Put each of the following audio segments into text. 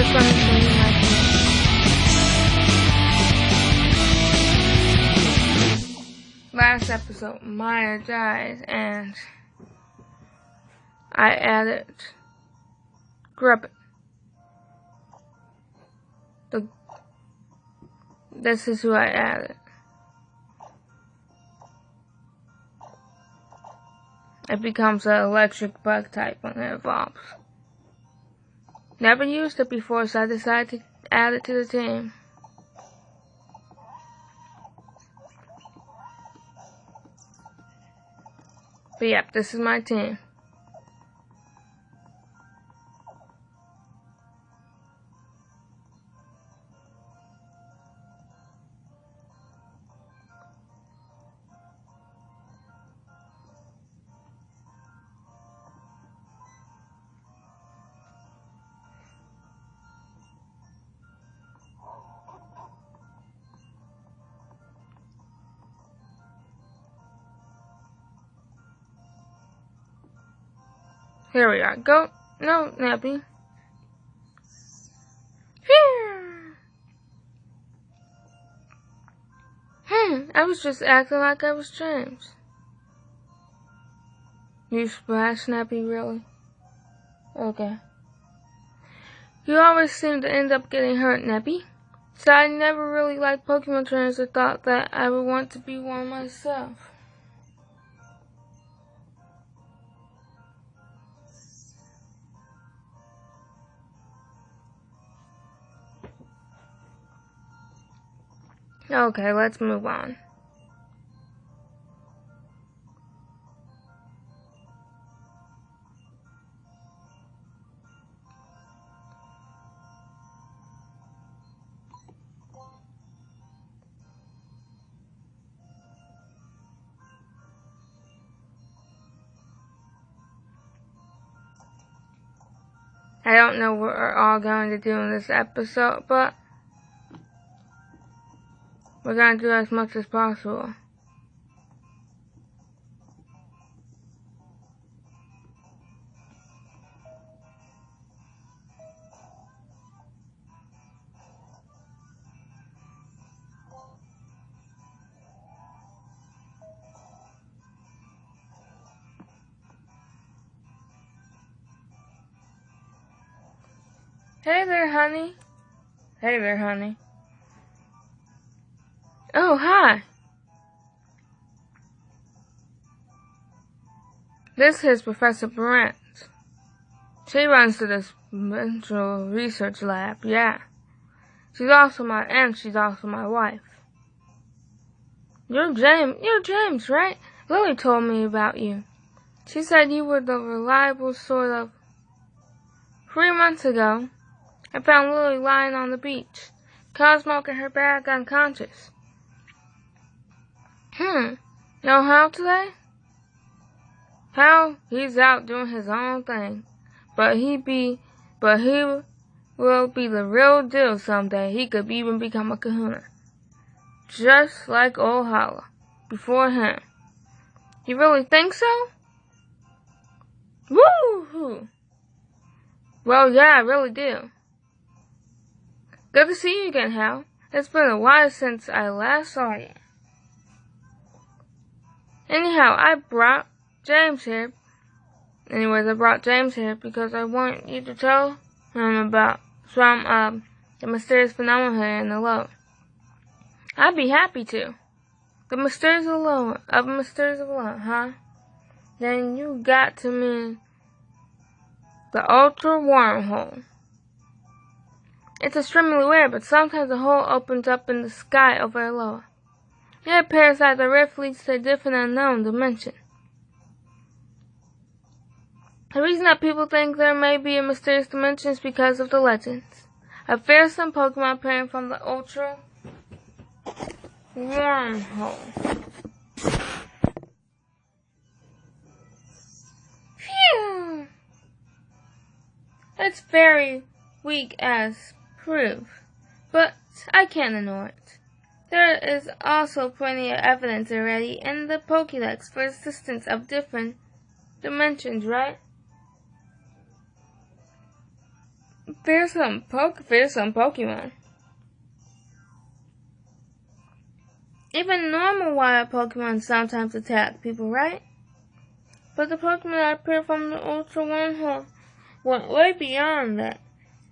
first one is going to be my team. Last episode, Maya died, and I added Grubbin. This is who I added. It becomes an electric bug type when it evolves. Never used it before, so I decided to add it to the team. But yep, this is my team. Here we are. Go. No, Nappy. I was just acting like I was James. You splash, Nappy, really? Okay. You always seem to end up getting hurt, Nappy. So I never really liked Pokemon trainers or thought that I would want to be one myself. Okay, let's move on. I don't know what we're all going to do in this episode, but we're going to do as much as possible. Hey there, honey. Hey there, honey. Oh, hi. This is Professor Brent. She runs to this mental research lab, yeah. She's also my wife. You're James, right? Lily told me about you. She said you were the reliable sort of. 3 months ago, I found Lily lying on the beach, Cosmo in her bag unconscious. Know how today? How? He's out doing his own thing. But he will be the real deal someday. He could even become a kahuna. Just like old Hala. Before him. You really think so? Woo-hoo! Well, yeah, I really do. Good to see you again, Hal. It's been a while since I last saw you. Anyhow, I brought James here. I brought James here because I want you to tell him about some the mysterious phenomenon here in the low. I'd be happy to. The mysterious alone, huh? Then you got to mean the ultra wormhole. It's extremely rare, but sometimes a hole opens up in the sky over Aloha. It appears that the rift leads to a different unknown dimension. The reason that people think there may be a mysterious dimension is because of the legends. A fearsome Pokemon appearing from the ultra wormhole. Phew! It's very weak as proof, but I can't ignore it. There is also plenty of evidence already in the Pokédex for the existence of different dimensions, right? fearsome Pokemon. Even normal wild Pokemon sometimes attack people, right? But the Pokemon that appeared from the Ultra Wormhole went way beyond that.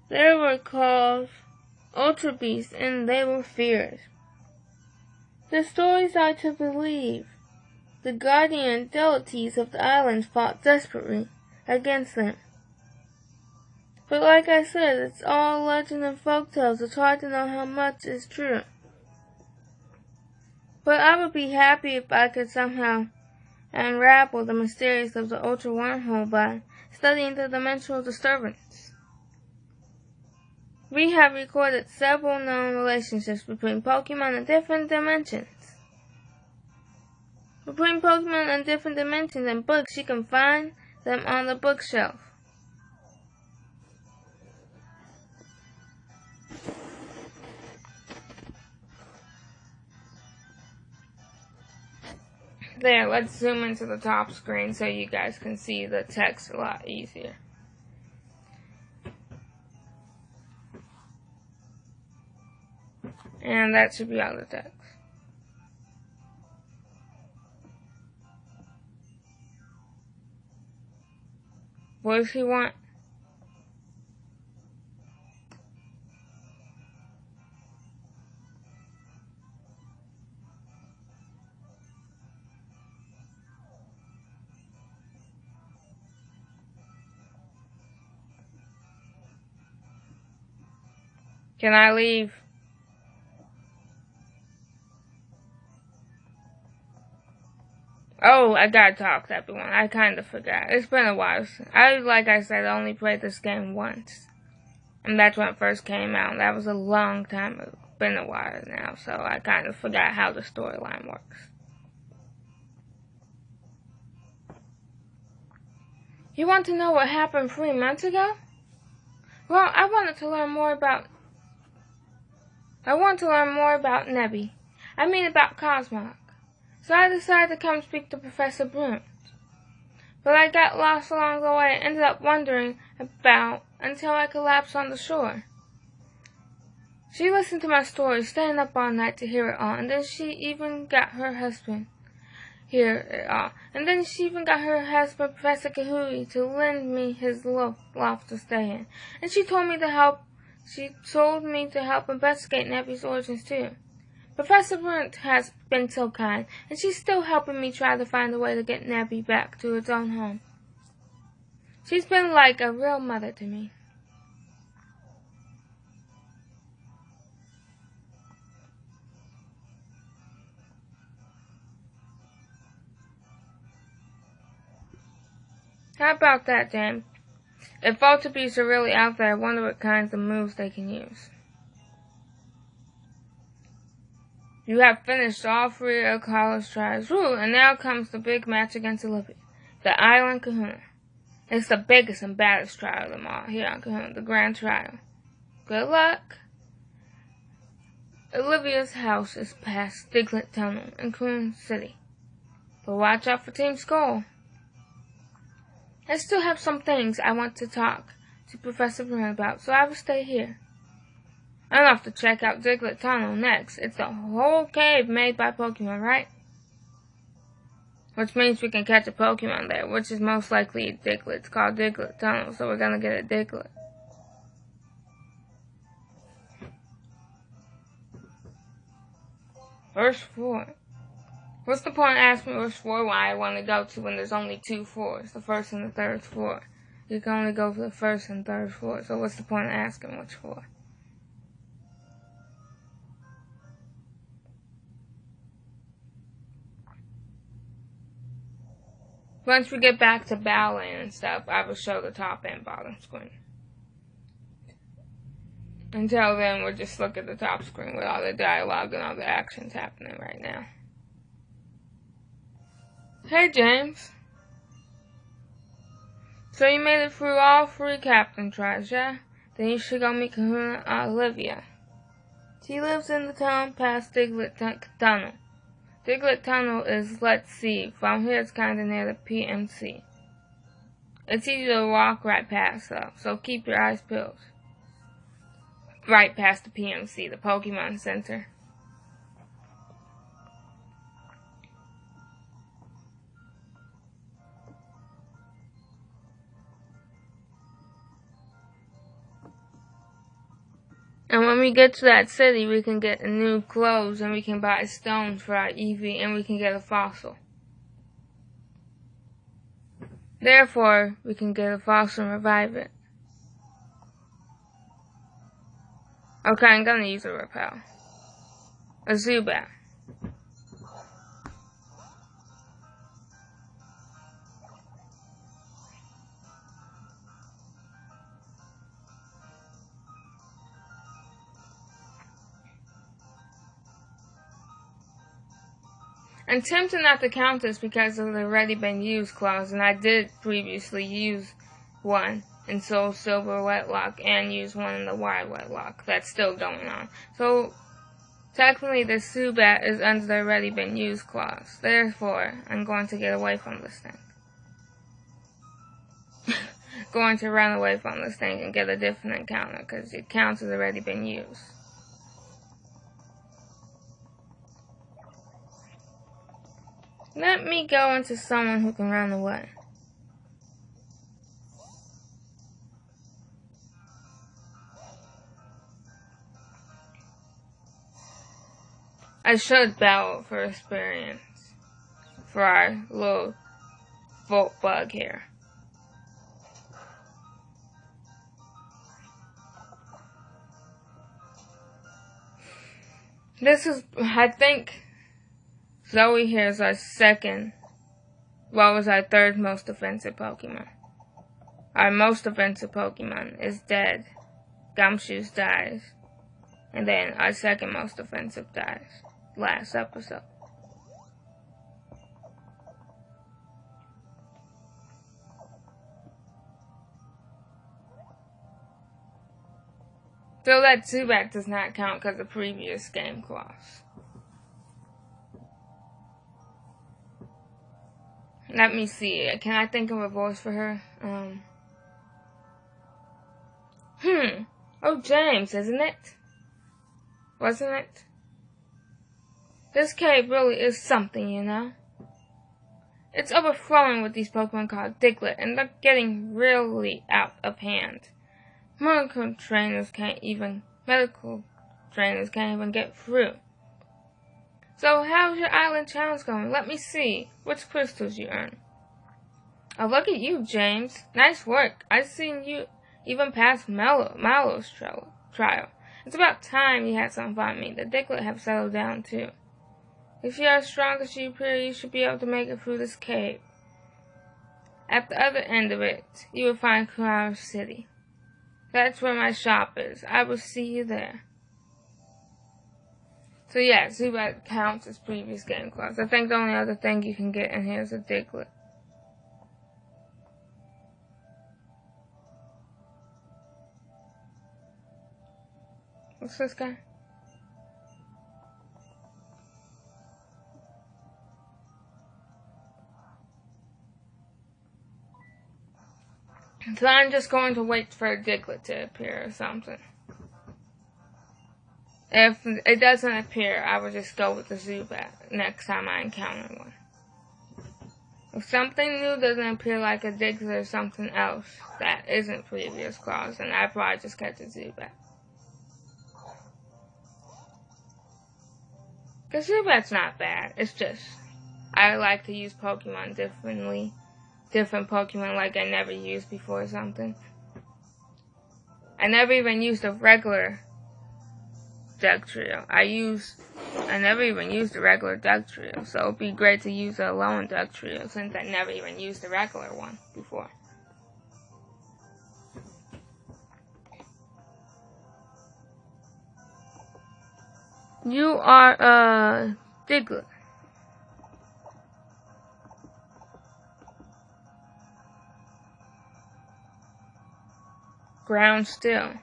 They were called Ultra Beasts, and they were fierce. The stories are to believe. The guardian deities of the island fought desperately against them. But like I said, it's all legend and folktales. It's hard to know how much is true. But I would be happy if I could somehow unravel the mysteries of the Ultra Wormhole by studying the dimensional disturbance. We have recorded several known relationships between Pokemon in different dimensions. Between Pokemon in different dimensions and books, you can find them on the bookshelf. There, let's zoom into the top screen so you guys can see the text a lot easier. And that should be all the text. What does he want? Can I leave? Oh, I gotta talk to everyone. I kinda forgot. It's been a while. Like I said, only played this game once. And that's when it first came out. That was a long time ago. Been a while now, so I kinda forgot how the storyline works. You want to know what happened 3 months ago? Well, I want to learn more about Nebby. I mean about Cosmog. So I decided to come speak to Professor Brunt. But I got lost along the way and ended up wandering about until I collapsed on the shore. She listened to my story, staying up all night to hear it all, and then she even got her husband, Professor Kahooey, to lend me his loft to stay in. And she told me to help investigate Nebby's origins too. Professor Brunt has been so kind, and she's still helping me try to find a way to get Nebby back to its own home. She's been like a real mother to me. How about that, James? If Ultra Beasts are really out there, I wonder what kinds of moves they can use. You have finished all 3 of the college trials. Woo! And now comes the big match against Olivia, the Island Kahuna. It's the biggest and baddest trial of them all here on Kahuna, the Grand Trial. Good luck! Olivia's house is past Diglett Tunnel in Kahuna City. But watch out for Team Skull. I still have some things I want to talk to Professor Brunt about, so I will stay here. I'll have to check out Diglett Tunnel next. It's a whole cave made by Pokemon, right? Which means we can catch a Pokemon there, which is most likely a Diglett. It's called Diglett Tunnel, so we're gonna get a Diglett. Verse 4. What's the point of asking me which floor I want to go to when there's only 2 floors, the first and the third floor? You can only go for the first and third floor, so what's the point of asking which floor? Once we get back to Battleland and stuff, I will show the top and bottom screen. Until then, we'll just look at the top screen with all the dialogue and all the actions happening right now. Hey, James. So you made it through all 3 captain trials, yeah? Then you should go meet Kahuna Olivia. She lives in the town past Diglett Tunnel. Diglett Tunnel is, let's see, from here it's kinda near the PMC. It's easy to walk right past though, so keep your eyes peeled. right past the PMC, the Pokemon Center. And when we get to that city, we can get new clothes, and we can buy stones for our Eevee, and we can get a fossil. Therefore, we can get a fossil and revive it. Okay, I'm gonna use a repel. A Zubat. I'm tempted not to count this because of the already been used clause, and I did previously use one in Soul Silver Wetlock and use one in the Wild Wetlock. That's still going on. So, technically this Zubat is under the already been used clause. Therefore, I'm going to get away from this thing. Going to run away from this thing and get a different encounter because it counts as already been used. Let me go into someone who can run away. I should battle for experience for our little Volt Bug here. This is, I think, Zoe here is our second, well, was our third most offensive Pokemon. Our most offensive Pokemon is dead. Gumshoes dies. And then our second most offensive dies. Last episode. So that Zubat does not count because of previous game clause. Let me see. Can I think of a voice for her? Oh, James, isn't it? Wasn't it? This cave really is something, you know. It's overflowing with these Pokemon called Diglett, and they're getting really out of hand. Medical trainers can't even get through. So how's your island challenge going? Let me see which crystals you earn. Oh, look at you, James. Nice work. I've seen you even pass Mallow's trial. It's about time you had some fun with me. The Diglett have settled down too. If you are as strong as you appear, you should be able to make it through this cave. At the other end of it, you will find Crown City. That's where my shop is. I will see you there. So yeah, Zubat counts as previous game clause. I think the only other thing you can get in here is a Diglett. What's this guy? So I'm just going to wait for a Diglett to appear or something. If it doesn't appear, I will just go with the Zubat next time I encounter one. If something new doesn't appear like a Diglett or something else that isn't previous clause, then I probably just catch a Zubat. Because Zubat's not bad, it's just, I like to use Pokemon differently. Different Pokemon like I never used before or something. I never even used a regular Dugtrio. I never even used a regular Dugtrio, so it'd be great to use a lone Dugtrio since I never even used a regular one before. You are a Diglett. Ground still.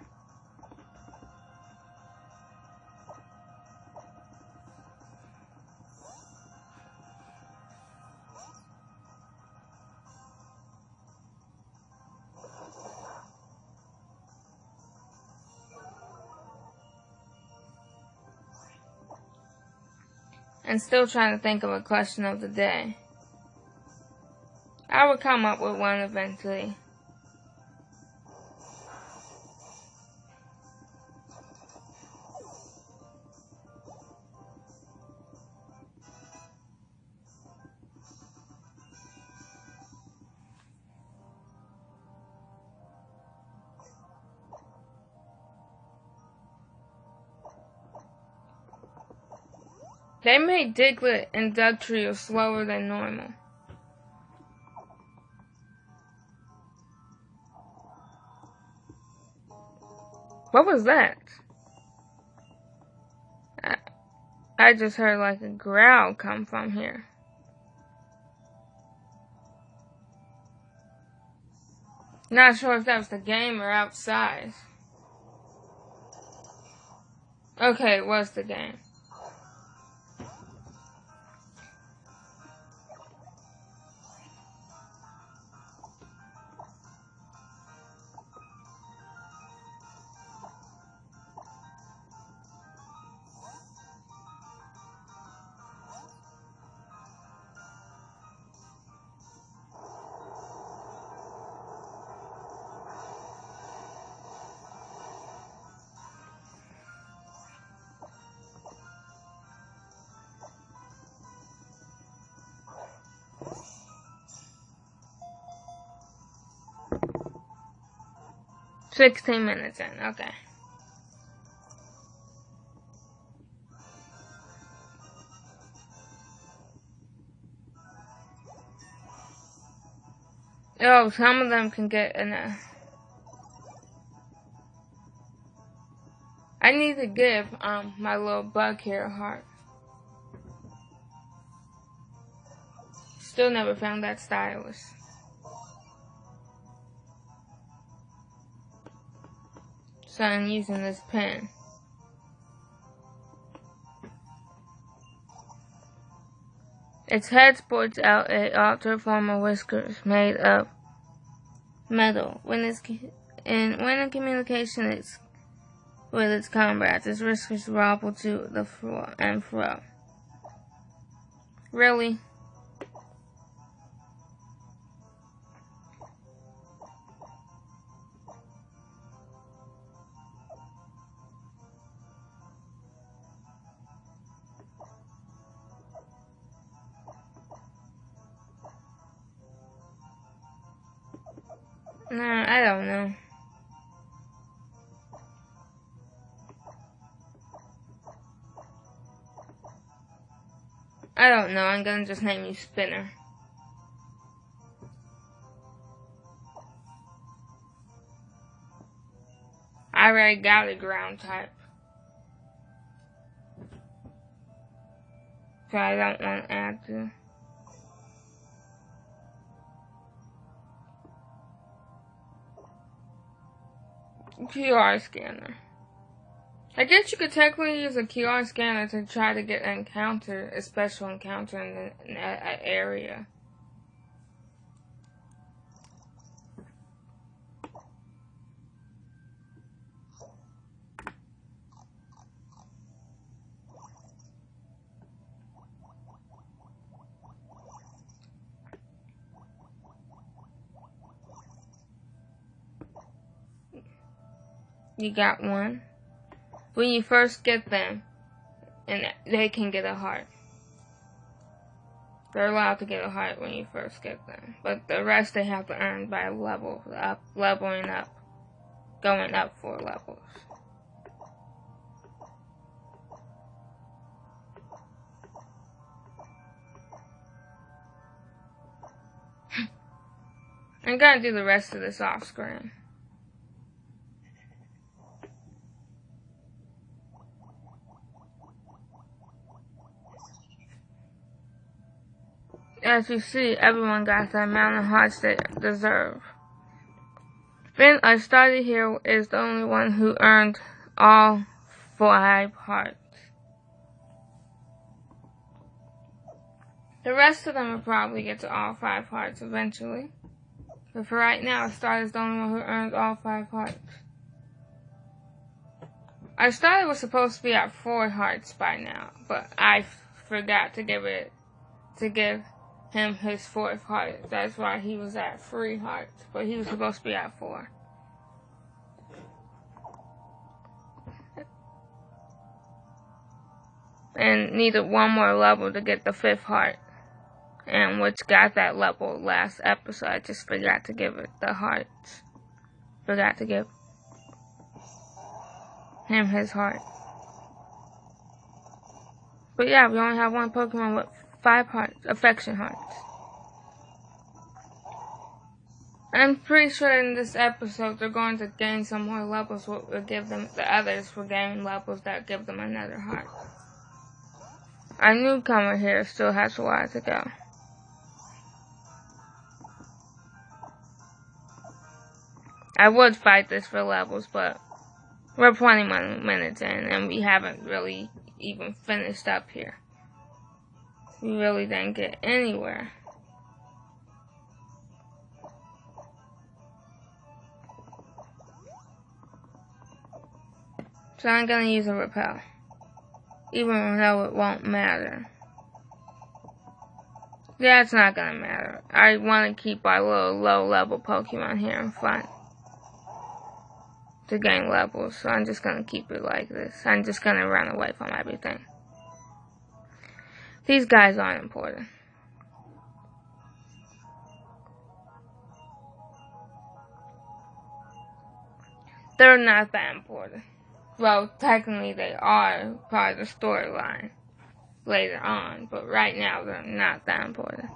and still trying to think of a question of the day. I would come up with one eventually. They made Diglett and Dugtrio slower than normal. What was that? I just heard like a growl come from here. Not sure if that was the game or outside. Okay, it was the game. $16 in, okay. Oh, some of them can get in a... I need to give my little bug here a heart. Still never found that stylus. So I'm using this pen. Its head sports out a altered form of whiskers made of metal. When in communication with its comrades, its whiskers wobble to the fro and fro. Really? No, I don't know. I don't know. I'm gonna just name you Spinner. I already got a ground type. So I don't want to add to. QR scanner. I guess you could technically use a QR scanner to try to get an encounter, a special encounter in that area. You got one. When you first get them, and they can get a heart. They're allowed to get a heart when you first get them, but the rest they have to earn by leveling up, going up 4 levels. I'm gonna do the rest of this off screen. As you see, everyone got the amount of hearts they deserve. Finn, I started here, is the only one who earned all 5 hearts. The rest of them will probably get to all 5 hearts eventually. But for right now, Star is the only one who earned all 5 hearts. I started was supposed to be at 4 hearts by now, but I forgot to give him his 4th heart. That's why he was at 3 hearts, but he was supposed to be at 4. And needed one more level to get the 5th heart, and which got that level last episode. I just forgot to give it the hearts. Forgot to give him his heart. But yeah, we only have one Pokemon with 5 hearts, affection hearts. I'm pretty sure in this episode they're going to gain some more levels, which will give them, the others will gain levels that give them another heart. Our newcomer here still has a while to go. I would fight this for levels, but we're 21 minutes in and we haven't really even finished up here. We really didn't get anywhere. So I'm gonna use a repel, even though it won't matter. Yeah, it's not gonna matter. I want to keep our little low-level Pokemon here in front to gain levels, so I'm just gonna keep it like this. I'm just gonna run away from everything. These guys aren't important. They're not that important. Well, technically they are part of the storyline later on, but right now they're not that important.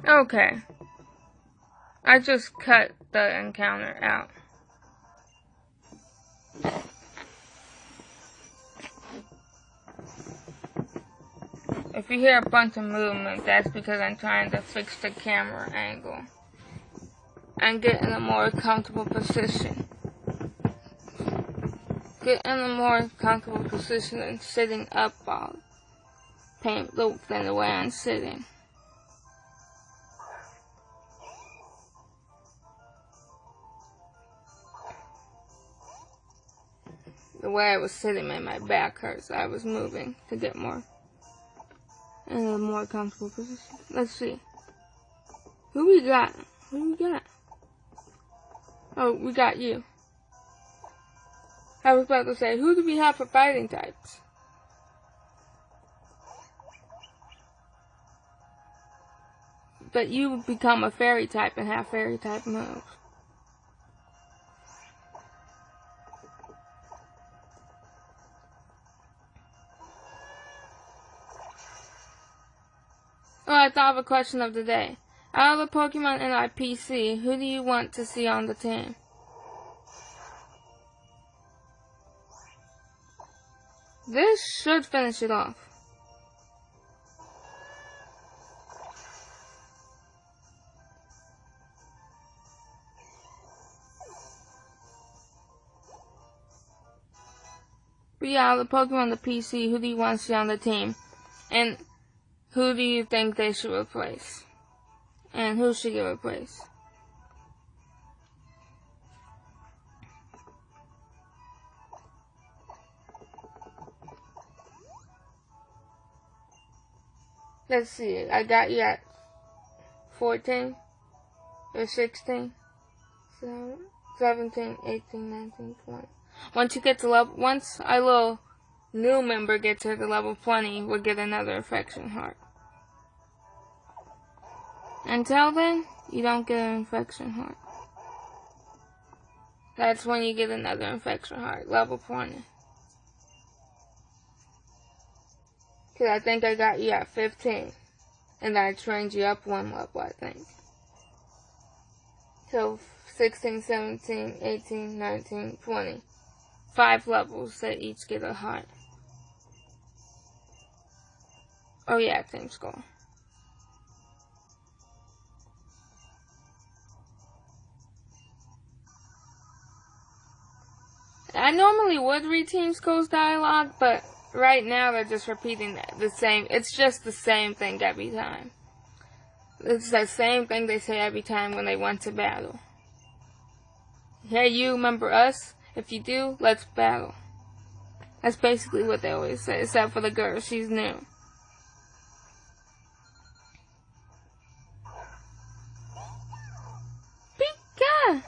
Okay. I just cut the encounter out. If you hear a bunch of movement, that's because I'm trying to fix the camera angle and get in a more comfortable position. Get in a more comfortable position than sitting up all than the way I'm sitting. The way I was sitting made my back hurt, so I was moving to get more in a more comfortable position. Let's see. Who we got? Who we got? Oh, we got you. I was about to say, who do we have for fighting types? But you become a fairy type and have fairy type moves. Oh, I thought of a question of the day. Out of the Pokemon in our PC, who do you want to see on the team? This should finish it off. But yeah, out of the Pokemon on the PC, who do you want to see on the team? And who do you think they should replace? And who should get replaced? Let's see, I got you at 14 or 16, 17, 18, 19, 20. Once you get to level, once our little new member gets to the level 20, we'll get another affection heart. Until then, you don't get an infection heart. That's when you get another infection heart, level 20. Because I think I got you at 15. And I trained you up one level, I think. So, 16, 17, 18, 19, 20. 5 levels that each get a heart. Oh yeah, team score. I normally would read Team Skull's dialogue, but right now they're just repeating the same. It's just the same thing every time. It's the same thing they say every time when they want to battle. Hey, you remember us? If you do, let's battle. That's basically what they always say, except for the girl. She's new. Pika!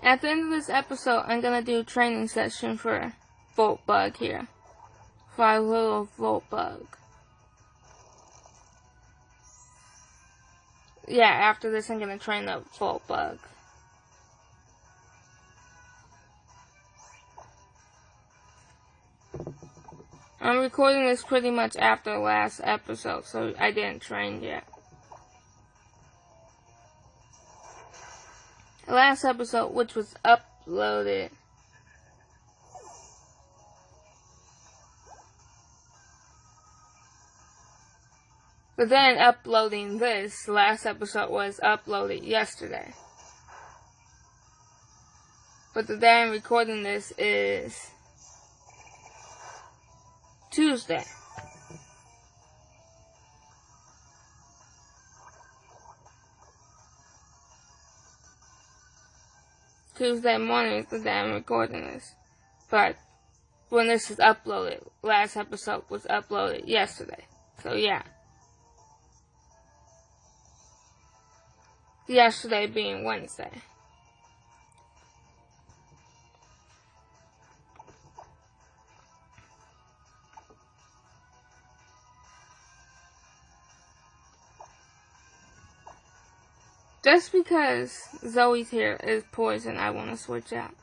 At the end of this episode, I'm gonna do a training session for Volt Bug here. For our little Volt Bug. Yeah, after this I'm gonna train the Volt Bug. I'm recording this pretty much after the last episode, so I didn't train yet. The last episode, which was uploaded but then uploading this last episode was uploaded yesterday. But the day I'm recording this is Tuesday. Tuesday morning is the day I'm recording this. But when this is uploaded, last episode was uploaded yesterday. So yeah. Yesterday being Wednesday. Just because Zoe's hair is poison, I want to switch out.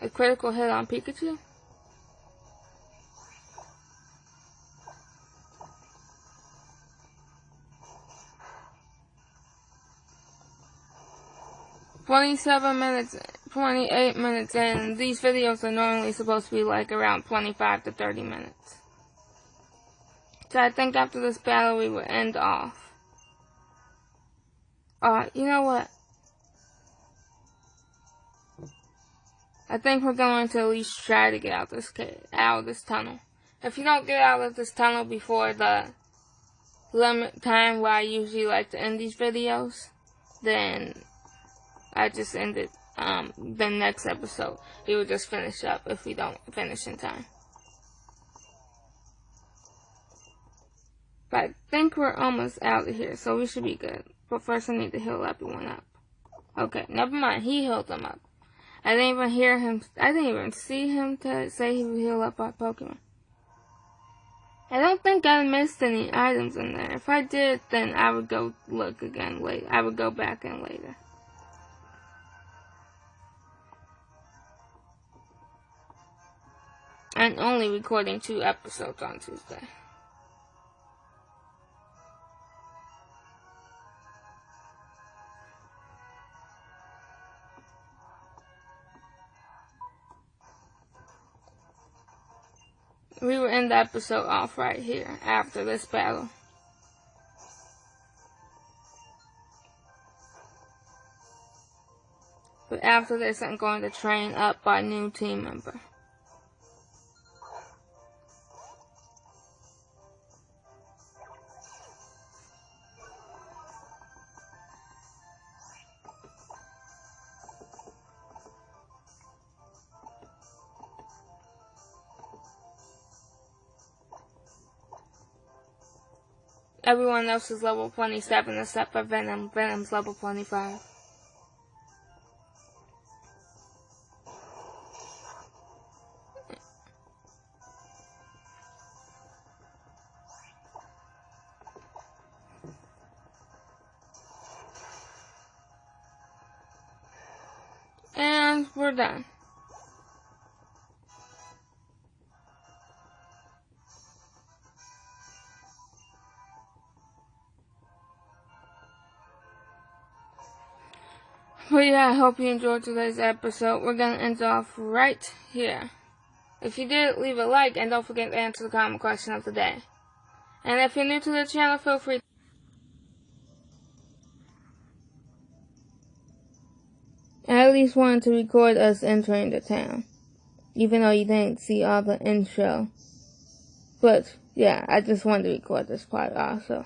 A critical hit on Pikachu? $27 minutes, 28 minutes in. These videos are normally supposed to be like around 25 to 30 minutes. So I think after this battle we will end off. You know what? I think we're going to at least try to get out of this tunnel. If you don't get out of this tunnel before the limit time where I usually like to end these videos, then I just ended the next episode. We will just finish up if we don't finish in time. But I think we're almost out of here, so we should be good. But first I need to heal everyone up. Okay, never mind. He healed them up. I didn't even hear him. I didn't even see him to say he would heal up our Pokemon. I don't think I missed any items in there. If I did, then I would go look again later. I would go back in later. I'm only recording 2 episodes on Tuesday. We will end the episode off right here after this battle. But after this, I'm going to train up our new team member. Everyone else is level 27 except for Venom. Venom's level 25. we're done. Well, yeah, I hope you enjoyed today's episode. We're going to end off right here. If you did, leave a like and don't forget to answer the comment question of the day. And if you're new to the channel, feel free. I at least wanted to record us entering the town, even though you didn't see all the intro. But, yeah, I just wanted to record this part also.